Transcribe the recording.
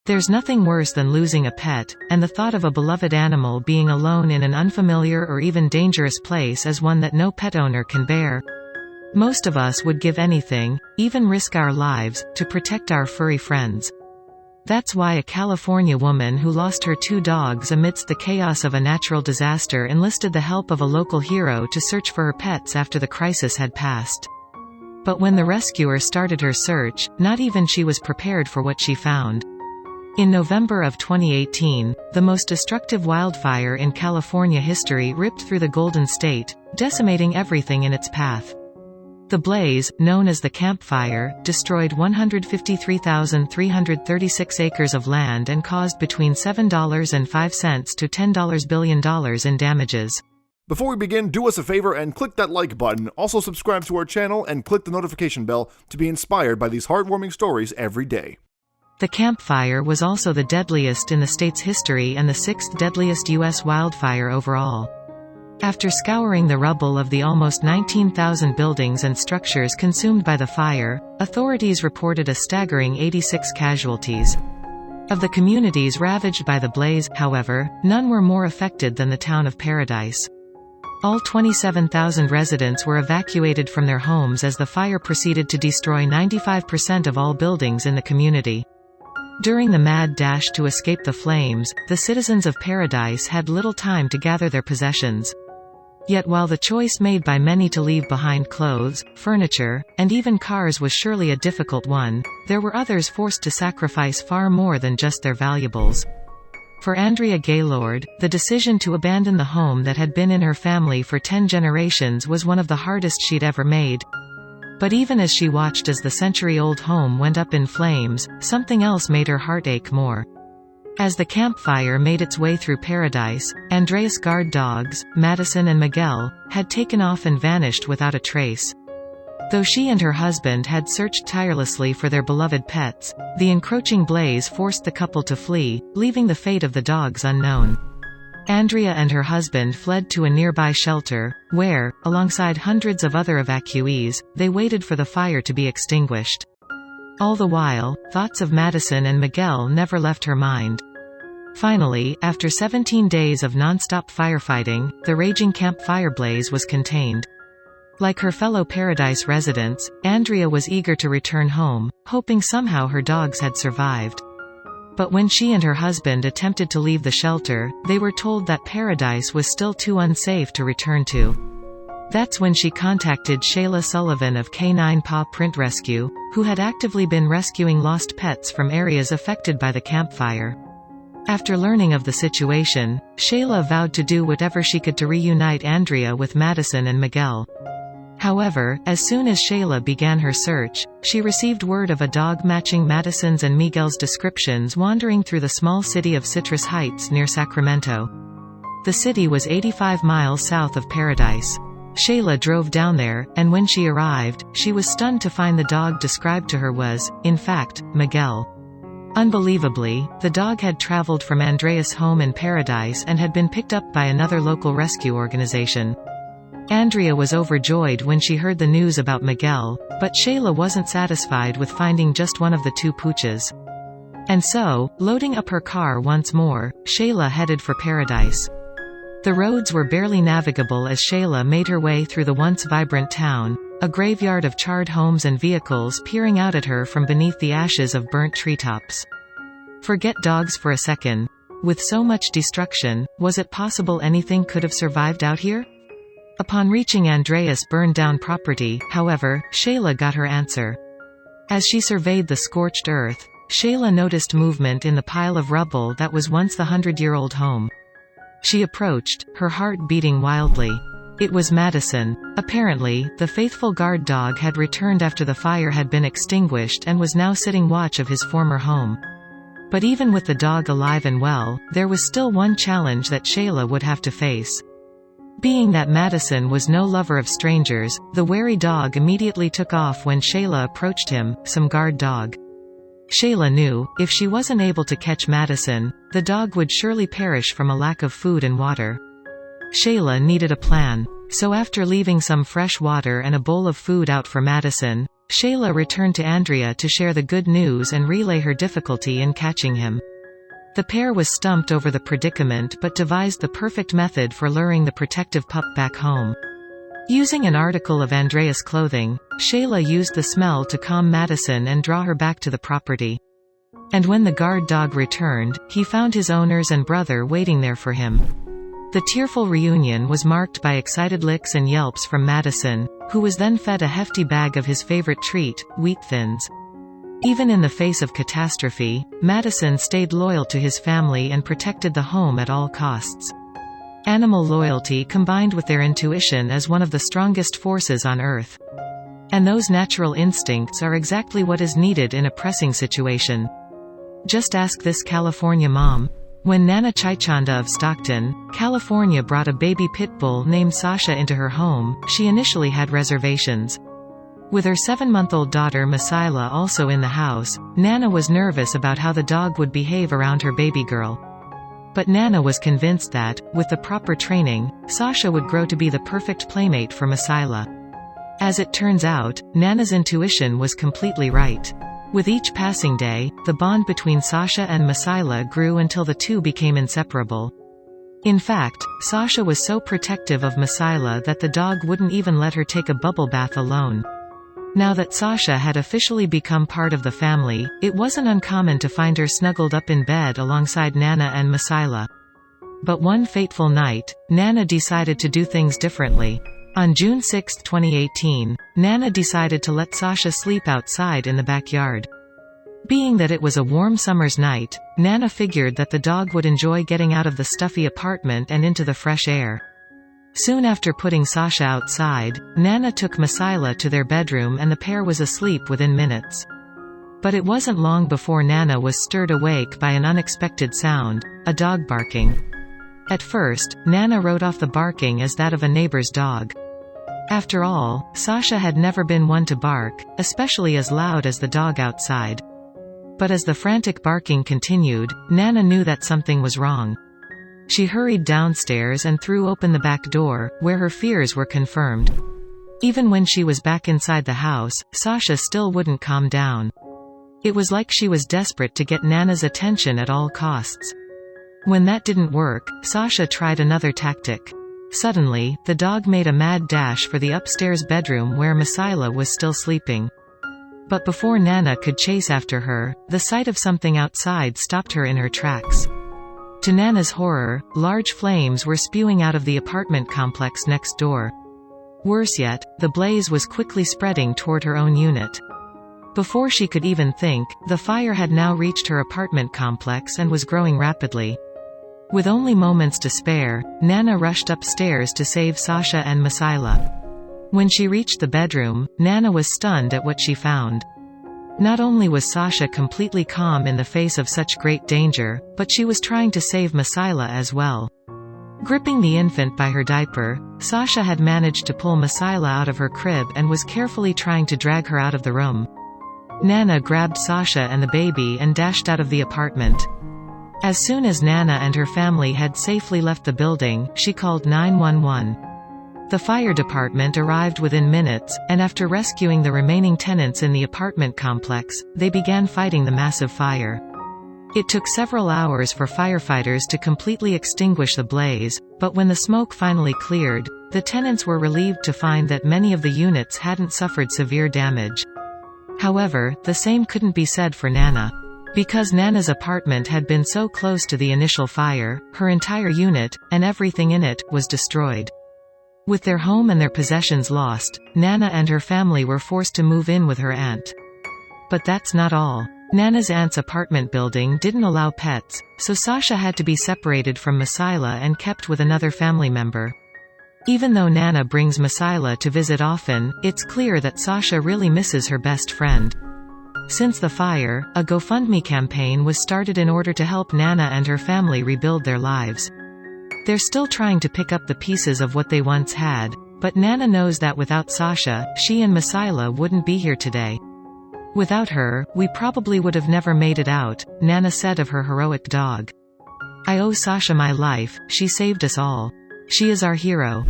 There's nothing worse than losing a pet, and the thought of a beloved animal being alone in an unfamiliar or even dangerous place is one that no pet owner can bear. Most of us would give anything, even risk our lives, to protect our furry friends. That's why a California woman who lost her 2 dogs amidst the chaos of a natural disaster enlisted the help of a local hero to search for her pets after the crisis had passed. But when the rescuer started her search, not even she was prepared for what she found. In November of 2018, the most destructive wildfire in California history ripped through the Golden State, decimating everything in its path. The blaze, known as the Camp Fire, destroyed 153,336 acres of land and caused between $7.05 to $10 billion in damages. Before we begin, do us a favor and click that like button. Also subscribe to our channel and click the notification bell to be inspired by these heartwarming stories every day. The Camp Fire was also the deadliest in the state's history and the 6th deadliest U.S. wildfire overall. After scouring the rubble of the almost 19,000 buildings and structures consumed by the fire, authorities reported a staggering 86 casualties. Of the communities ravaged by the blaze, however, none were more affected than the town of Paradise. All 27,000 residents were evacuated from their homes as the fire proceeded to destroy 95% of all buildings in the community. During the mad dash to escape the flames, the citizens of Paradise had little time to gather their possessions. Yet while the choice made by many to leave behind clothes, furniture, and even cars was surely a difficult one, there were others forced to sacrifice far more than just their valuables. For Andrea Gaylord, the decision to abandon the home that had been in her family for 10 generations was one of the hardest she'd ever made. But even as she watched as the century-old home went up in flames, something else made her heart ache more. As the campfire made its way through Paradise, Andrea's guard dogs, Madison and Miguel, had taken off and vanished without a trace. Though she and her husband had searched tirelessly for their beloved pets, the encroaching blaze forced the couple to flee, leaving the fate of the dogs unknown. Andrea and her husband fled to a nearby shelter, where, alongside hundreds of other evacuees, they waited for the fire to be extinguished. All the while, thoughts of Madison and Miguel never left her mind. Finally, after 17 days of non-stop firefighting, the raging campfire blaze was contained. Like her fellow Paradise residents, Andrea was eager to return home, hoping somehow her dogs had survived. But when she and her husband attempted to leave the shelter, they were told that Paradise was still too unsafe to return to. That's when she contacted Shayla Sullivan of K9 Paw Print Rescue, who had actively been rescuing lost pets from areas affected by the campfire. After learning of the situation, Shayla vowed to do whatever she could to reunite Andrea with Madison and Miguel. However, as soon as Shayla began her search, she received word of a dog matching Madison's and Miguel's descriptions wandering through the small city of Citrus Heights near Sacramento. The city was 85 miles south of Paradise. Shayla drove down there, and when she arrived, she was stunned to find the dog described to her was, in fact, Miguel. Unbelievably, the dog had traveled from Andrea's home in Paradise and had been picked up by another local rescue organization. Andrea was overjoyed when she heard the news about Miguel, but Shayla wasn't satisfied with finding just one of the 2 pooches. And so, loading up her car once more, Shayla headed for Paradise. The roads were barely navigable as Shayla made her way through the once vibrant town, a graveyard of charred homes and vehicles peering out at her from beneath the ashes of burnt treetops. Forget dogs for a second. With so much destruction, was it possible anything could have survived out here? Upon reaching Andrea's burned-down property, however, Shayla got her answer. As she surveyed the scorched earth, Shayla noticed movement in the pile of rubble that was once the 100-year-old home. She approached, her heart beating wildly. It was Madison. Apparently, the faithful guard dog had returned after the fire had been extinguished and was now sitting watch of his former home. But even with the dog alive and well, there was still one challenge that Shayla would have to face. Being that Madison was no lover of strangers, the wary dog immediately took off when Shayla approached him, some guard dog. Shayla knew, if she wasn't able to catch Madison, the dog would surely perish from a lack of food and water. Shayla needed a plan. So after leaving some fresh water and a bowl of food out for Madison, Shayla returned to Andrea to share the good news and relay her difficulty in catching him. The pair was stumped over the predicament but devised the perfect method for luring the protective pup back home. Using an article of Andrea's clothing, Shayla used the smell to calm Madison and draw her back to the property. And when the guard dog returned, he found his owners and brother waiting there for him. The tearful reunion was marked by excited licks and yelps from Madison, who was then fed a hefty bag of his favorite treat, wheat thins. Even in the face of catastrophe, Madison stayed loyal to his family and protected the home at all costs. Animal loyalty combined with their intuition is one of the strongest forces on Earth. And those natural instincts are exactly what is needed in a pressing situation. Just ask this California mom. When Nana Chaichanda of Stockton, California brought a baby pit bull named Sasha into her home, she initially had reservations. With her 7-month-old daughter Masaila also in the house, Nana was nervous about how the dog would behave around her baby girl. But Nana was convinced that, with the proper training, Sasha would grow to be the perfect playmate for Masaila. As it turns out, Nana's intuition was completely right. With each passing day, the bond between Sasha and Masaila grew until the two became inseparable. In fact, Sasha was so protective of Masaila that the dog wouldn't even let her take a bubble bath alone. Now that Sasha had officially become part of the family, it wasn't uncommon to find her snuggled up in bed alongside Nana and Masaila. But one fateful night, Nana decided to do things differently. On June 6, 2018, Nana decided to let Sasha sleep outside in the backyard. Being that it was a warm summer's night, Nana figured that the dog would enjoy getting out of the stuffy apartment and into the fresh air. Soon after putting Sasha outside, Nana took Masaila to their bedroom and the pair was asleep within minutes. But it wasn't long before Nana was stirred awake by an unexpected sound, a dog barking. At first, Nana wrote off the barking as that of a neighbor's dog. After all, Sasha had never been one to bark, especially as loud as the dog outside. But as the frantic barking continued, Nana knew that something was wrong. She hurried downstairs and threw open the back door, where her fears were confirmed. Even when she was back inside the house, Sasha still wouldn't calm down. It was like she was desperate to get Nana's attention at all costs. When that didn't work, Sasha tried another tactic. Suddenly, the dog made a mad dash for the upstairs bedroom where Masaila was still sleeping. But before Nana could chase after her, the sight of something outside stopped her in her tracks. To Nana's horror, large flames were spewing out of the apartment complex next door. Worse yet, the blaze was quickly spreading toward her own unit. Before she could even think, the fire had now reached her apartment complex and was growing rapidly. With only moments to spare, Nana rushed upstairs to save Sasha and Masaila. When she reached the bedroom, Nana was stunned at what she found. Not only was Sasha completely calm in the face of such great danger, but she was trying to save Masaila as well. Gripping the infant by her diaper, Sasha had managed to pull Masaila out of her crib and was carefully trying to drag her out of the room. Nana grabbed Sasha and the baby and dashed out of the apartment. As soon as Nana and her family had safely left the building, she called 911. The fire department arrived within minutes, and after rescuing the remaining tenants in the apartment complex, they began fighting the massive fire. It took several hours for firefighters to completely extinguish the blaze, but when the smoke finally cleared, the tenants were relieved to find that many of the units hadn't suffered severe damage. However, the same couldn't be said for Nana. Because Nana's apartment had been so close to the initial fire, her entire unit, and everything in it, was destroyed. With their home and their possessions lost, Nana and her family were forced to move in with her aunt. But that's not all. Nana's aunt's apartment building didn't allow pets, so Sasha had to be separated from Masaila and kept with another family member. Even though Nana brings Masaila to visit often, it's clear that Sasha really misses her best friend. Since the fire, a GoFundMe campaign was started in order to help Nana and her family rebuild their lives. They're still trying to pick up the pieces of what they once had, but Nana knows that without Sasha, she and Masaila wouldn't be here today. Without her, we probably would have never made it out, Nana said of her heroic dog. I owe Sasha my life, she saved us all. She is our hero.